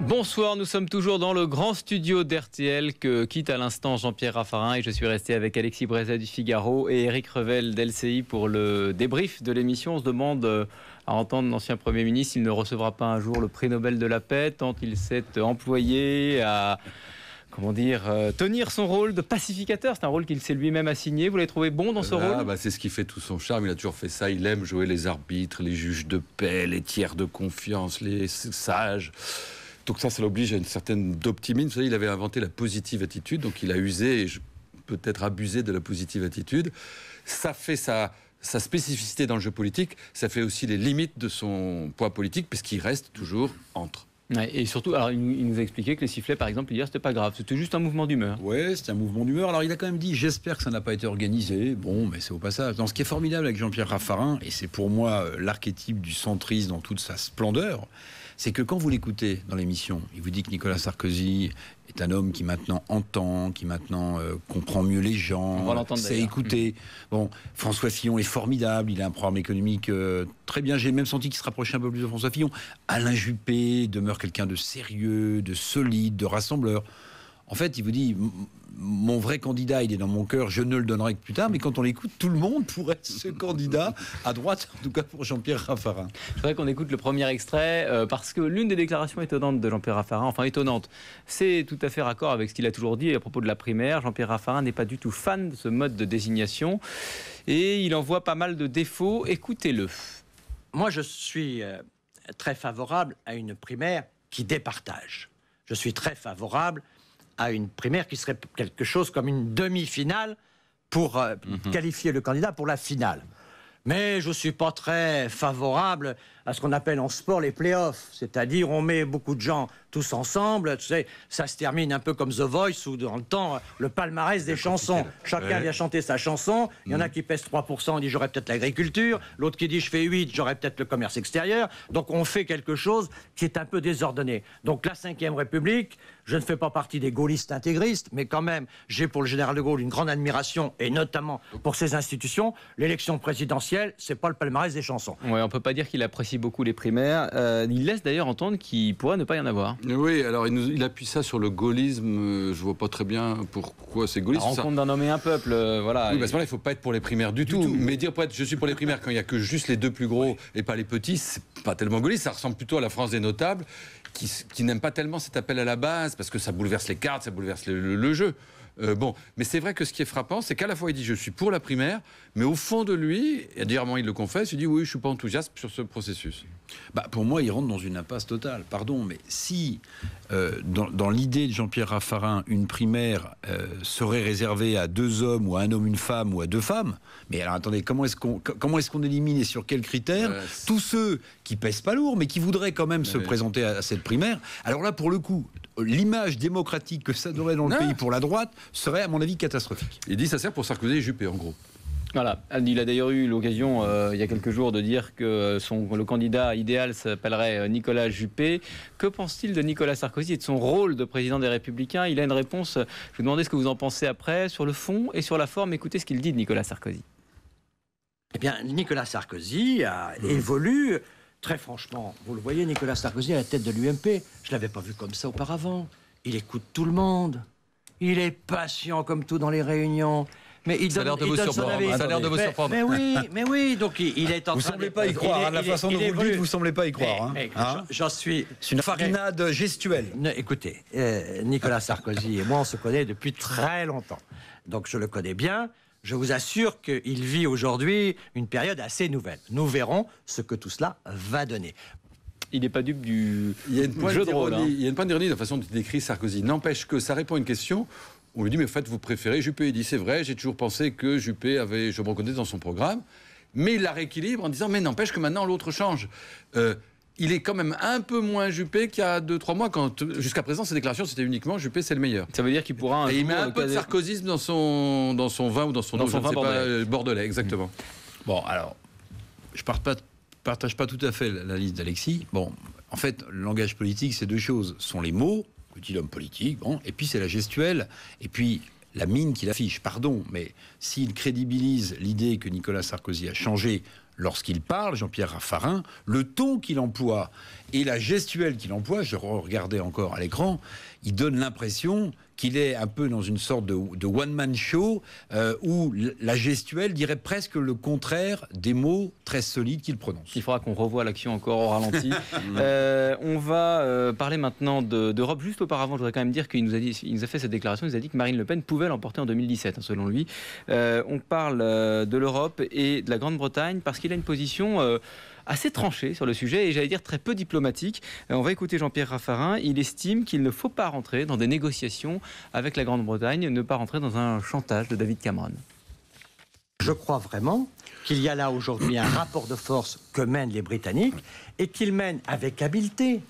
Bonsoir, nous sommes toujours dans le grand studio d'RTL que quitte à l'instant Jean-Pierre Raffarin et je suis resté avec Alexis Brézet du Figaro et Éric Revel d'LCI pour le débrief de l'émission. On se demande à entendre l'ancien Premier ministre s'il ne recevra pas un jour le prix Nobel de la paix tant il s'est employé à tenir son rôle de pacificateur. C'est un rôle qu'il s'est lui-même assigné. Vous l'avez trouvé bon dans ce rôle ? C'est ce qui fait tout son charme. Il a toujours fait ça. Il aime jouer les arbitres, les juges de paix, les tiers de confiance, les sages. Donc ça l'oblige à une certaine optimisme. Vous savez, il avait inventé la positive attitude, donc il a usé et peut-être abusé de la positive attitude. Ça fait sa spécificité dans le jeu politique. Ça fait aussi les limites de son poids politique, puisqu'il reste toujours entre. Ouais, et surtout, alors, il nous a expliqué que les sifflets, par exemple, hier, c'était pas grave, c'était juste un mouvement d'humeur. Oui, c'était un mouvement d'humeur. Alors, il a quand même dit, j'espère que ça n'a pas été organisé. Bon, mais c'est au passage. Dans ce qui est formidable avec Jean-Pierre Raffarin, et c'est pour moi l'archétype du centrisme dans toute sa splendeur, c'est que quand vous l'écoutez dans l'émission, il vous dit que Nicolas Sarkozy est un homme qui maintenant entend, qui maintenant comprend mieux les gens, sait écouter. Bon, François Fillon est formidable, il a un programme économique très bien. J'ai même senti qu'il se rapprochait un peu plus de François Fillon. Alain Juppé demeure quelqu'un de sérieux, de solide, de rassembleur. En fait, il vous dit, mon vrai candidat, il est dans mon cœur, je ne le donnerai que plus tard, mais quand on l'écoute, tout le monde pourrait être ce candidat, à droite, en tout cas pour Jean-Pierre Raffarin. Je voudrais qu'on écoute le premier extrait, parce que l'une des déclarations étonnantes de Jean-Pierre Raffarin, enfin étonnante, c'est tout à fait raccord avec ce qu'il a toujours dit à propos de la primaire. Jean-Pierre Raffarin n'est pas du tout fan de ce mode de désignation, et il en voit pas mal de défauts. Écoutez-le. Moi, je suis très favorable à une primaire qui départage. Je suis très favorable à une primaire qui serait quelque chose comme une demi-finale pour qualifier le candidat pour la finale. Mais je ne suis pas très favorable à ce qu'on appelle en sport les play-offs. C'est-à-dire, on met beaucoup de gens tous ensemble. Tu sais, ça se termine un peu comme The Voice, où dans le temps, le palmarès des chansons. Chacun vient chanter sa chanson. Il y en a qui pèsent 3%, on dit j'aurais peut-être l'agriculture. L'autre qui dit je fais 8, j'aurais peut-être le commerce extérieur. Donc on fait quelque chose qui est un peu désordonné. Donc la 5e République, je ne fais pas partie des gaullistes intégristes, mais quand même, j'ai pour le général de Gaulle une grande admiration, et notamment pour ses institutions. L'élection présidentielle, c'est pas le palmarès des chansons. Ouais, on peut pas dire qu'il apprécie beaucoup les primaires. Il laisse d'ailleurs entendre qu'il pourrait ne pas y en avoir. Oui, alors il appuie ça sur le gaullisme. Je vois pas très bien pourquoi c'est gaulliste. La rencontre d'un homme et un peuple, voilà. Oui, parce que là, il faut pas être pour les primaires du tout. Mais dire je suis pour les primaires quand il y a que juste les deux plus gros et pas les petits, c'est pas tellement gaulliste. Ça ressemble plutôt à la France des notables qui n'aiment pas tellement cet appel à la base parce que ça bouleverse les cartes, ça bouleverse le jeu. Mais c'est vrai que ce qui est frappant, c'est qu'à la fois il dit je suis pour la primaire, mais au fond de lui, et d'ailleurs il le confesse, il dit oui, je suis pas enthousiaste sur ce processus. Pour moi, il rentre dans une impasse totale. Pardon, mais si dans l'idée de Jean-Pierre Raffarin, une primaire serait réservée à 2 hommes ou à 1 homme, une femme ou à 2 femmes, mais alors attendez, comment est-ce qu'on élimine et sur quels critères tous ceux qui pèsent pas lourd, mais qui voudraient quand même se présenter à cette primaire? Alors là, pour le coup, l'image démocratique que ça donnerait dans le pays pour la droite serait, à mon avis, catastrophique. Il dit ça sert pour Sarkozy et Juppé, en gros. Voilà. Il a d'ailleurs eu l'occasion, il y a quelques jours, de dire que le candidat idéal s'appellerait Nicolas Juppé. Que pense-t-il de Nicolas Sarkozy et de son rôle de président des Républicains? Il a une réponse. Je vais vous demander ce que vous en pensez après, sur le fond et sur la forme. Écoutez ce qu'il dit de Nicolas Sarkozy. Eh bien, Nicolas Sarkozy évolue. Très franchement, vous le voyez, Nicolas Sarkozy à la tête de l'UMP. Je ne l'avais pas vu comme ça auparavant. Il écoute tout le monde. Il est patient comme tout dans les réunions. Mais il ça a l'air de vous surprendre. Mais oui, donc il est en train de... Vous ne semblez pas y croire, la façon dont vous le dites, vous ne semblez pas y croire. J'en suis... C'est une farinade gestuelle. Écoutez, Nicolas Sarkozy et moi, on se connaît depuis très longtemps. Donc je le connais bien. Je vous assure qu'il vit aujourd'hui une période assez nouvelle. Nous verrons ce que tout cela va donner. Il n'est pas dupe du jeu de rôle. Il y a une pointe d'ironie de la façon dont il décrit Sarkozy. N'empêche que ça répond à une question. On lui dit, mais en fait, vous préférez Juppé. Il dit, c'est vrai, j'ai toujours pensé que Juppé avait, je me reconnais dans son programme. Mais il la rééquilibre en disant, mais n'empêche que maintenant, l'autre change. Il est quand même un peu moins Juppé qu'il y a 2-3 mois, quand jusqu'à présent, ses déclarations, c'était uniquement Juppé, c'est le meilleur. Ça veut dire qu'il pourra... Et il met un peu de sarkozysme dans son vin ou dans son eau, je ne sais pas, bordelais, exactement. Bon, alors, je partage pas tout à fait la liste d'Alexis. Bon, en fait, le langage politique, c'est 2 choses. Ce sont les mots, petit homme politique, bon, et puis c'est la gestuelle, et puis la mine qu'il affiche. Pardon, mais s'il crédibilise l'idée que Nicolas Sarkozy a changé lorsqu'il parle, Jean-Pierre Raffarin, le ton qu'il emploie et la gestuelle qu'il emploie, je regardais encore à l'écran, il donne l'impression qu'il est un peu dans une sorte de one-man show où la gestuelle dirait presque le contraire des mots très solides qu'il prononce. Il faudra qu'on revoie l'action encore au ralenti. On va parler maintenant d'Europe. Juste auparavant, je voudrais quand même dire qu'il nous a fait cette déclaration, il nous a dit que Marine Le Pen pouvait l'emporter en 2017, selon lui. On parle de l'Europe et de la Grande-Bretagne parce qu'il a une position assez tranché sur le sujet et j'allais dire très peu diplomatique. On va écouter Jean-Pierre Raffarin. Il estime qu'il ne faut pas rentrer dans des négociations avec la Grande-Bretagne, ne pas rentrer dans un chantage de David Cameron. Je crois vraiment qu'il y a là aujourd'hui un rapport de force que mènent les Britanniques et qu'ils mènent avec habileté.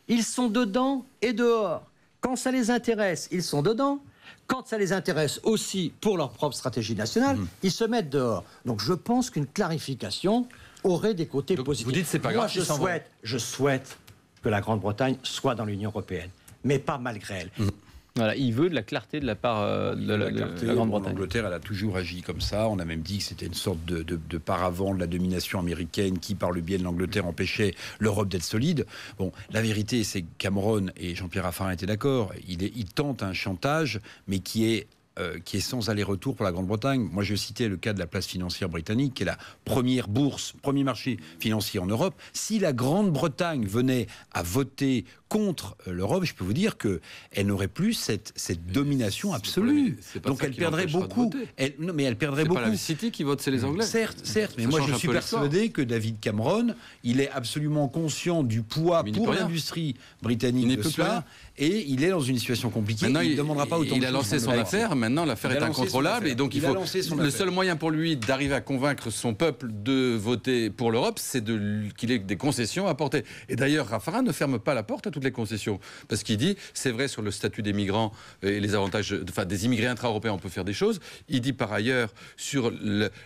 Ils sont dedans et dehors. Quand ça les intéresse, ils sont dedans. Quand ça les intéresse aussi pour leur propre stratégie nationale, ils se mettent dehors. Donc je pense qu'une clarification aurait des côtés positifs. Vous dites c'est pas grave. Moi, je souhaite que la Grande-Bretagne soit dans l'Union européenne, mais pas malgré elle. Voilà, il veut de la clarté de la part de la Grande-Bretagne. L'Angleterre, elle a toujours agi comme ça. On a même dit que c'était une sorte de paravent de la domination américaine qui, par le biais de l'Angleterre, empêchait l'Europe d'être solide. Bon, la vérité, c'est que Cameron et Jean-Pierre Raffarin étaient d'accord. Il tente un chantage, mais qui est sans aller-retour pour la Grande-Bretagne. Moi, je citais le cas de la place financière britannique, qui est la première bourse, premier marché financier en Europe. Si la Grande-Bretagne venait à voter contre l'Europe, je peux vous dire qu'elle n'aurait plus cette domination absolue. Donc elle perdrait beaucoup. Mais elle perdrait beaucoup. C'est pas la City qui vote, c'est les Anglais. Certes, mais moi je suis persuadé que David Cameron, il est absolument conscient du poids pour l'industrie britannique de cela, et il est dans une situation compliquée. Maintenant, il ne demandera pas autant. Il a lancé son affaire. Maintenant, l'affaire est incontrôlable, et donc le seul moyen pour lui d'arriver à convaincre son peuple de voter pour l'Europe, c'est qu'il ait des concessions à apporter. Et d'ailleurs, Raffarin ne ferme pas la porte à toutes les concessions, parce qu'il dit, c'est vrai sur le statut des migrants et les avantages, enfin des immigrés intra-européens, on peut faire des choses. Il dit par ailleurs sur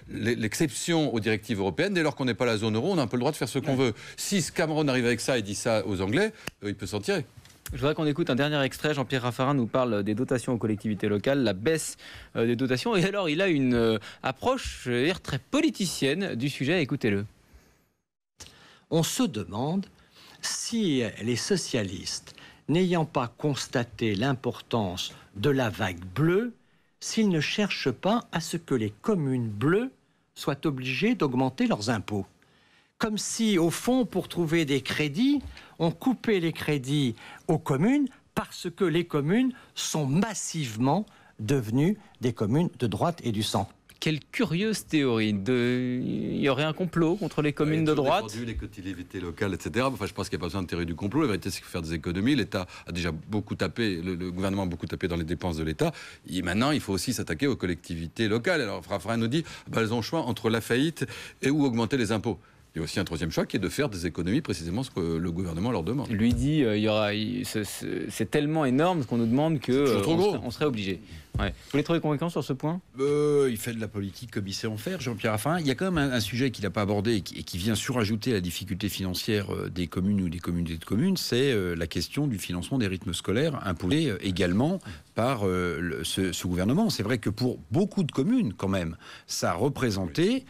l'exception aux directives européennes, dès lors qu'on n'est pas la zone euro, on a un peu le droit de faire ce qu'on veut. Si Cameron arrive avec ça et dit ça aux Anglais, il peut s'en tirer. Je voudrais qu'on écoute un dernier extrait. Jean-Pierre Raffarin nous parle des dotations aux collectivités locales, la baisse des dotations. Et alors, il a une approche, je veux dire, très politicienne du sujet. Écoutez-le. On se demande si les socialistes, n'ayant pas constaté l'importance de la vague bleue, s'ils ne cherchent pas à ce que les communes bleues soient obligées d'augmenter leurs impôts. Comme si, au fond, pour trouver des crédits, on coupait les crédits aux communes parce que les communes sont massivement devenues des communes de droite et du centre. Quelle curieuse théorie. Il y aurait un complot contre les communes de droite. Défendu les collectivités locales, etc. Enfin, je pense qu'il n'y a pas besoin de théorie du complot. La vérité, c'est qu'il faut faire des économies. L'État a déjà beaucoup tapé, le gouvernement a beaucoup tapé dans les dépenses de l'État. Et maintenant, il faut aussi s'attaquer aux collectivités locales. Alors, Raffarin nous dit, elles ont le choix entre la faillite et ou augmenter les impôts. Il y a aussi un troisième choix qui est de faire des économies, précisément ce que le gouvernement leur demande. Lui dit, c'est tellement énorme qu'on nous demande qu'on serait obligé. Ouais. Vous voulez trouver convaincant sur ce point ? Il fait de la politique comme il sait en faire, Jean-Pierre Raffarin. Il y a quand même un sujet qu'il n'a pas abordé et qui vient surajouter la difficulté financière des communes ou des communautés de communes, c'est la question du financement des rythmes scolaires imposés également par ce gouvernement. C'est vrai que pour beaucoup de communes, quand même, ça représentait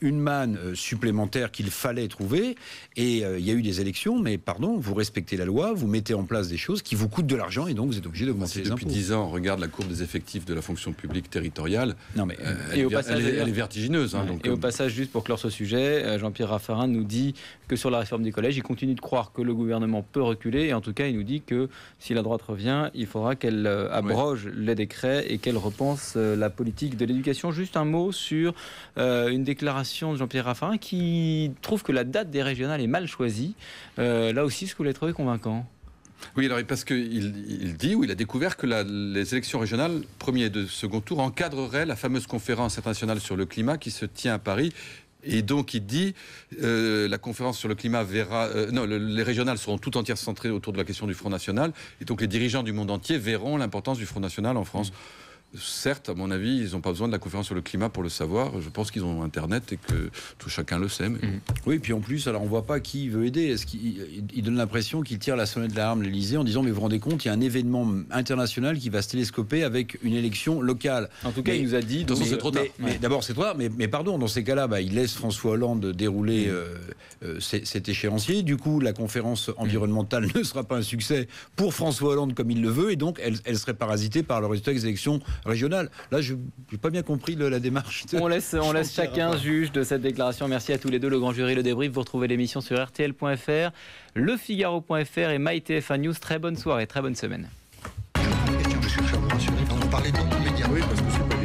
une manne supplémentaire qu'il fallait trouver. Et il y a eu des élections, mais pardon, vous respectez la loi, vous mettez en place des choses qui vous coûtent de l'argent et donc vous êtes obligé d'augmenter les impôts. Depuis 10 ans, on regarde la courbe des effectifs de la fonction publique territoriale. Non, mais, elle est vertigineuse. Hein, donc, et au passage, juste pour clore ce sujet, Jean-Pierre Raffarin nous dit que sur la réforme des collèges, il continue de croire que le gouvernement peut reculer. Et en tout cas, il nous dit que si la droite revient, il faudra qu'elle abroge les décrets et qu'elle repense la politique de l'éducation. Juste un mot sur une déclaration de Jean-Pierre Raffarin qui trouve que la date des régionales est mal choisie. Là aussi, est-ce que vous l'avez trouvé convaincant ? Oui, alors parce qu'il dit, ou il a découvert que les élections régionales, premier et second tour, encadreraient la fameuse conférence internationale sur le climat qui se tient à Paris. Et donc il dit, la conférence sur le climat verra... les régionales seront tout entières centrées autour de la question du Front National. Et donc les dirigeants du monde entier verront l'importance du Front National en France. certes, à mon avis, ils n'ont pas besoin de la conférence sur le climat pour le savoir. Je pense qu'ils ont Internet et que tout chacun le sait. Mais... Oui, puis en plus, alors on voit pas qui veut aider. Est-ce qu'il donne l'impression qu'il tire la sonnette d'alarme l'Élysée en disant mais vous vous rendez compte, il y a un événement international qui va se télescoper avec une élection locale. En tout cas, il nous a dit. C'est trop tard. Mais d'abord, c'est trop tard. Mais pardon, dans ces cas-là, il laisse François Hollande dérouler cet échéancier. Du coup, la conférence environnementale ne sera pas un succès pour François Hollande comme il le veut, et donc elle serait parasitée par le résultat des élections régionales. Là, je n'ai pas bien compris la démarche. On laisse chacun juge de cette déclaration. Merci à tous les deux. Le Grand Jury, le débrief. Vous retrouvez l'émission sur RTL.fr, lefigaro.fr et MyTF1 News. Très bonne soirée, très bonne semaine. Je cherche à vous rassurer. On parlait d'autres médias. Oui, parce que c'est pas